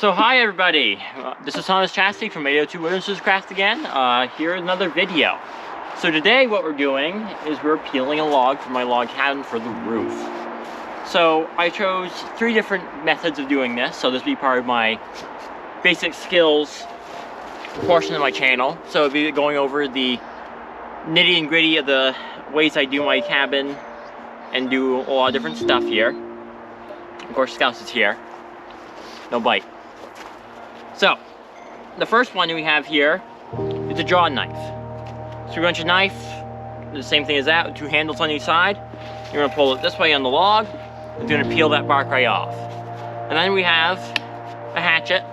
So hi everybody, this is Thomas Chastity from 802 Witnesses Craft again, here in another video. So today what we're doing is we're peeling a log from my log cabin for the roof. So I chose 3 different methods of doing this, so this will be part of my basic skills portion of my channel. So it'll be going over the nitty and gritty of the ways I do my cabin and do a lot of different stuff here. Of course Scouts is here, no bite. So, the first one we have here is a draw knife. So you want your knife, the same thing as that, with 2 handles on each side. You're going to pull it this way on the log. It's going to peel that bark right off. And then we have a hatchet.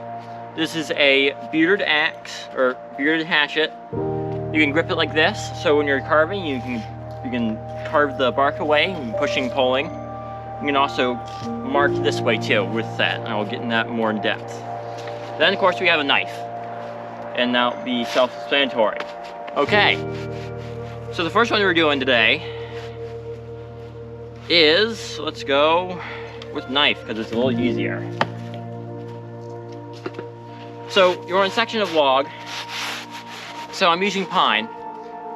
This is a bearded axe, or bearded hatchet. You can grip it like this, so when you're carving, you can carve the bark away, and pushing, pulling. You can also mark this way too with that, and I'll get in that more in depth. Then of course we have a knife, and that'll be self-explanatory. Okay, so the first one we're doing today is, let's go with knife, because it's a little easier. So you're on a section of log, so I'm using pine,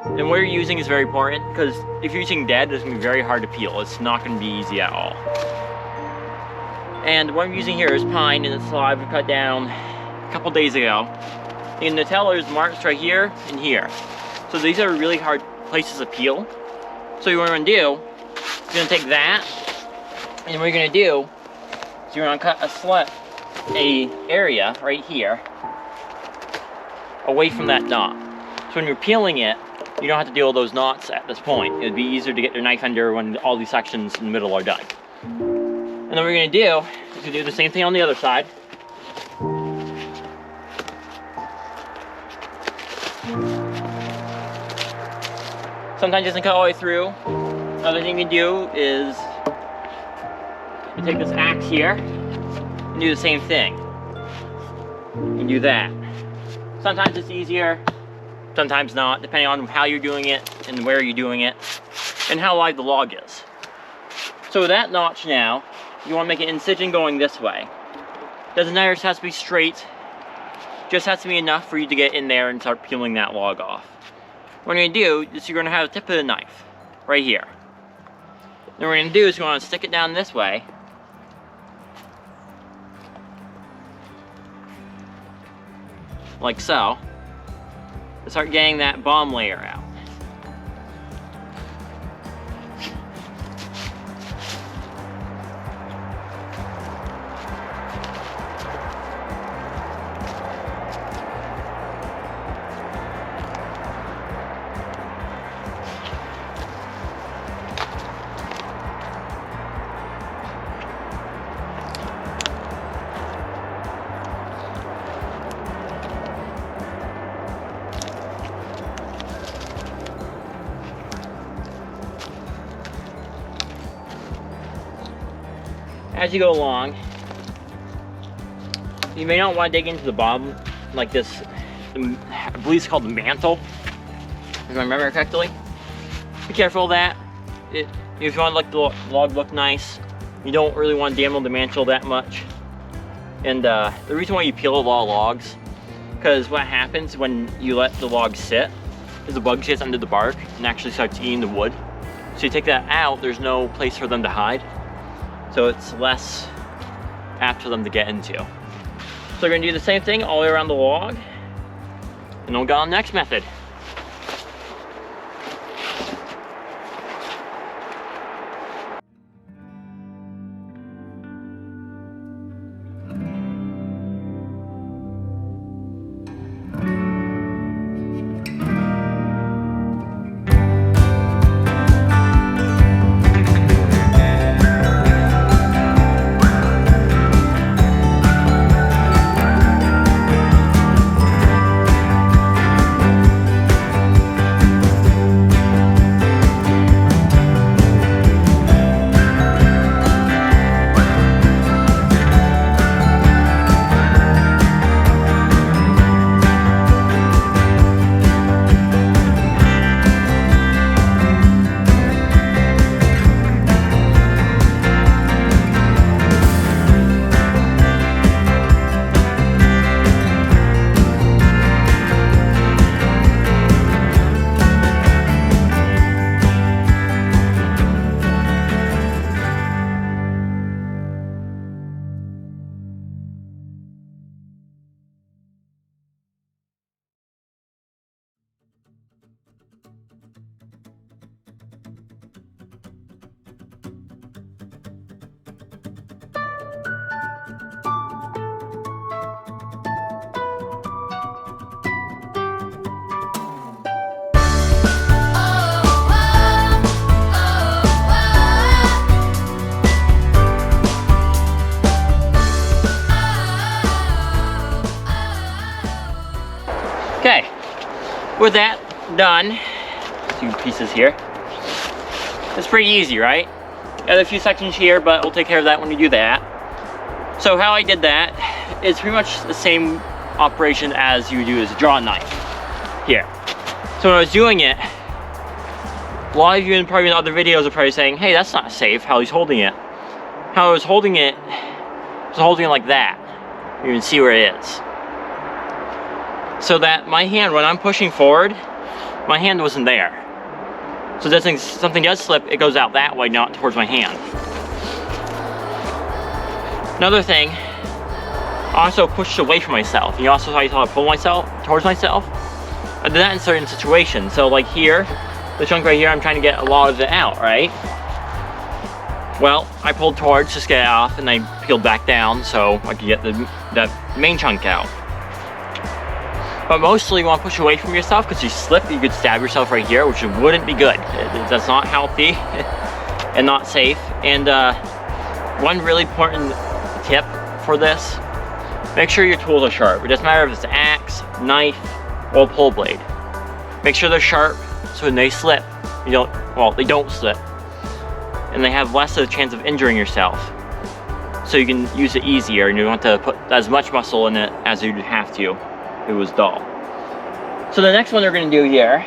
and what you're using is very important, because if you're using dead, it's going to be very hard to peel. It's not going to be easy at all. And what I'm using here is pine, and it's I've cut down a couple days ago. And the teller is marked right here and here. So these are really hard places to peel. So what you're going to do, you're going to take that, and what you're going to do is you're going to cut a area right here away from that knot. So when you're peeling it, you don't have to deal with those knots at this point. It would be easier to get your knife under when all these sections in the middle are done. And then what we're going to do is do the same thing on the other side. Sometimes it doesn't cut all the way through. Another thing you can do is you take this axe here and do the same thing. You do that. Sometimes it's easier, sometimes not, depending on how you're doing it and where you're doing it and how wide the log is. So with that notch now, you want to make an incision going this way. Doesn't matter, it has to be straight. Just has to be enough for you to get in there and start peeling that log off. What you're going to do is you're going to have the tip of the knife right here. Then what we're going to do is you want to stick it down this way. Like so. And start getting that bottom layer out. As you go along, you may not want to dig into the bottom like this. I believe it's called the mantle, if I remember correctly. Be careful of that. If you want to let the log look nice, you don't really want to damage the mantle that much. And the reason why you peel a lot of logs, because what happens when you let the log sit is the bug gets under the bark and actually starts eating the wood. So you take that out, there's no place for them to hide. So it's less apt for them to get into. So we're going to do the same thing all the way around the log, and we'll go on the next method. with that done, 2 pieces here. It's pretty easy, right? Got a few sections here, but we'll take care of that when we do that. So how I did that is pretty much the same operation as you would do as a draw knife here. So when I was doing it, a lot of you probably in other videos are probably saying, hey, that's not safe how he's holding it. How I was holding it like that. You can see where it is. So that my hand, when I'm pushing forward, my hand wasn't there. So that something does slip, it goes out that way, not towards my hand. Another thing, I also pushed away from myself. You also saw I pull myself towards myself. I did that in certain situations. So like here, the chunk right here, I'm trying to get a lot of it out, right? Well, I pulled towards just get it off, and I peeled back down so I could get that main chunk out. But mostly you want to push away from yourself, because you slip, you could stab yourself right here, which wouldn't be good. That's not healthy and not safe. And one really important tip for this, make sure your tools are sharp. It doesn't matter if it's an axe, knife, or pull blade. Make sure they're sharp so when they slip, they don't slip. And they have less of a chance of injuring yourself. So you can use it easier, and you don't have to put as much muscle in it as you'd have to if it was dull. So the next one we're going to do here,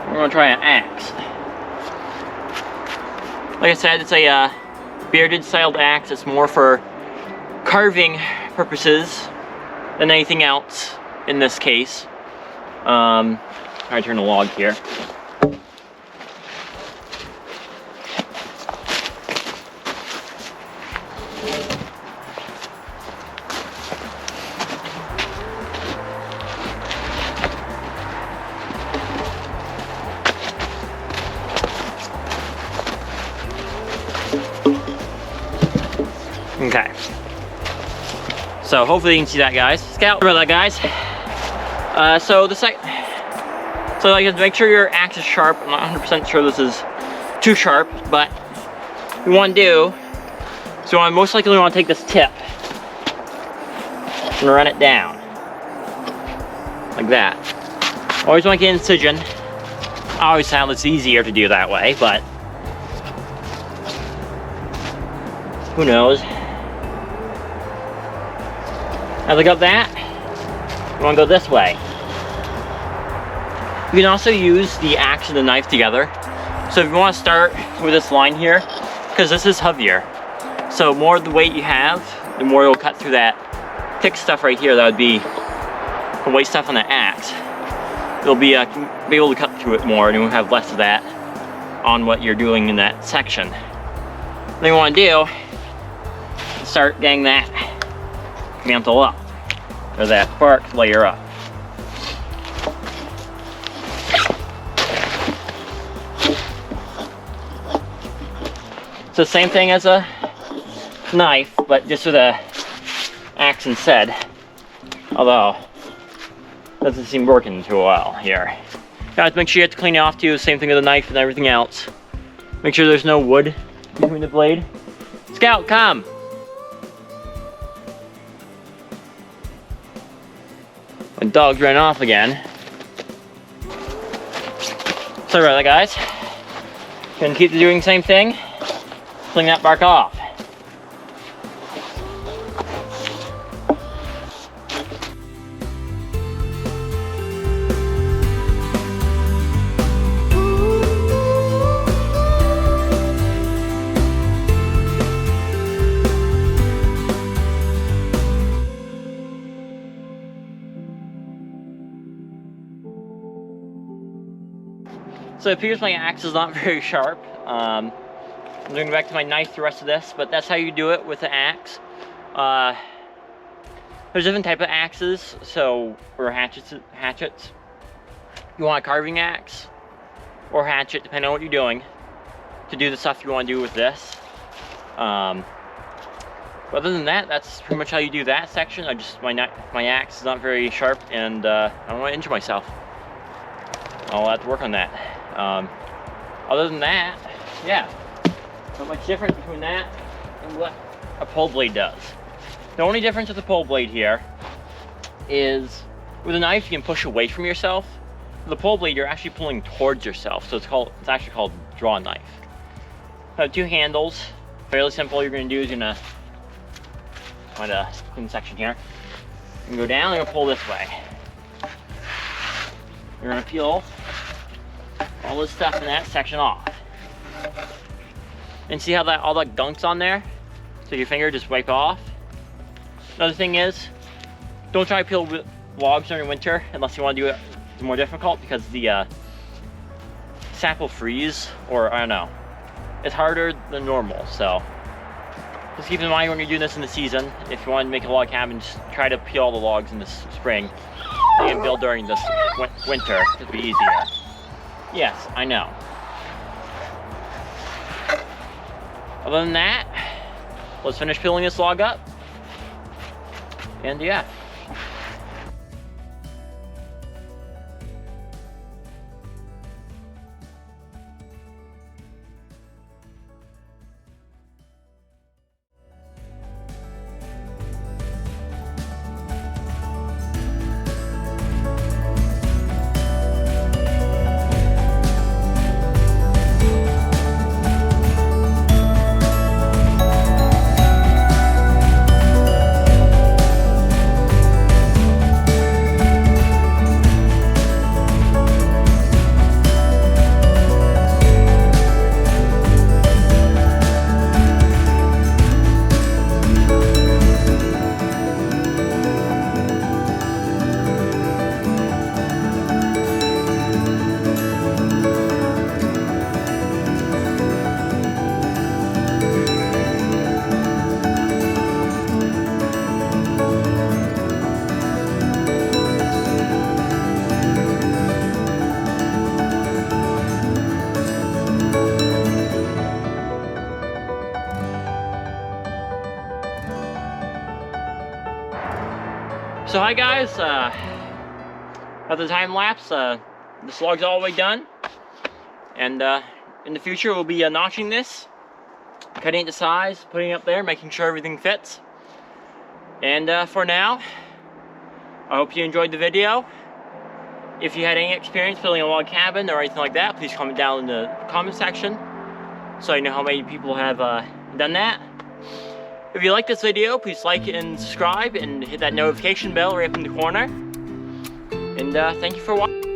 we're going to try an axe. Like I said, it's a bearded styled axe. It's more for carving purposes than anything else in this case. Try to turn the log here. Okay, so hopefully you can see that, guys. Scout about that, guys. So like, make sure your axe is sharp. I'm not 100% sure this is too sharp, but what you want to do, so I most likely want to take this tip and run it down like that. Always want to get incision. I always found it's easier to do that way, but who knows? As I got that, you want to go this way. You can also use the axe and the knife together. So if you want to start with this line here, because this is heavier, so more the weight you have, the more you'll cut through that thick stuff right here. That would be the weight stuff on the axe. You'll be able to cut through it more, and you'll have less of that on what you're doing in that section. What you want to do is start getting that mantle up, or that bark layer up. It's the same thing as a knife, but just with a axe instead. Although, doesn't seem working too well here. Guys, make sure you have to clean it off too. Same thing with the knife and everything else. Make sure there's no wood between the blade. Scout, come! My dog's ran off again. Sorry about that, guys. Gonna keep doing the same thing. Clean that bark off. So it appears my axe is not very sharp. I'm going back to my knife the rest of this, but that's how you do it with the axe. There's different type of axes, or hatchets. You want a carving axe or hatchet, depending on what you're doing, to do the stuff you want to do with this. But other than that, that's pretty much how you do that section. My axe is not very sharp, and I don't want to injure myself. I'll have to work on that. Other than that, yeah, not much difference between that and what a pole blade does. The only difference with the pole blade here is With a knife, you can push away from yourself. With a pole blade, you're actually pulling towards yourself, so it's actually called draw knife. I have two handles. Fairly simple. All you're going to do is find a clean section here. You can go down, you're going to pull this way. You're going to peel all this stuff in that section off. And see how all that gunk's on there? So your finger just wipe off. Another thing is, don't try to peel logs during winter unless you want to do it more difficult, because the sap will freeze, or I don't know. It's harder than normal, so just keep in mind when you're doing this in the season. If you want to make a log cabin, just try to peel all the logs in the spring. You can build during this winter. It'll be easier. Yes, I know. Other than that, let's finish peeling this log up. And yeah. So hi guys, after the time lapse, this log's all the way done, and in the future we'll be notching this, cutting it to size, putting it up there, making sure everything fits. And for now, I hope you enjoyed the video. If you had any experience building a log cabin or anything like that, please comment down in the comment section so I know how many people have done that. If you like this video, please like and subscribe and hit that notification bell right up in the corner. And thank you for watching.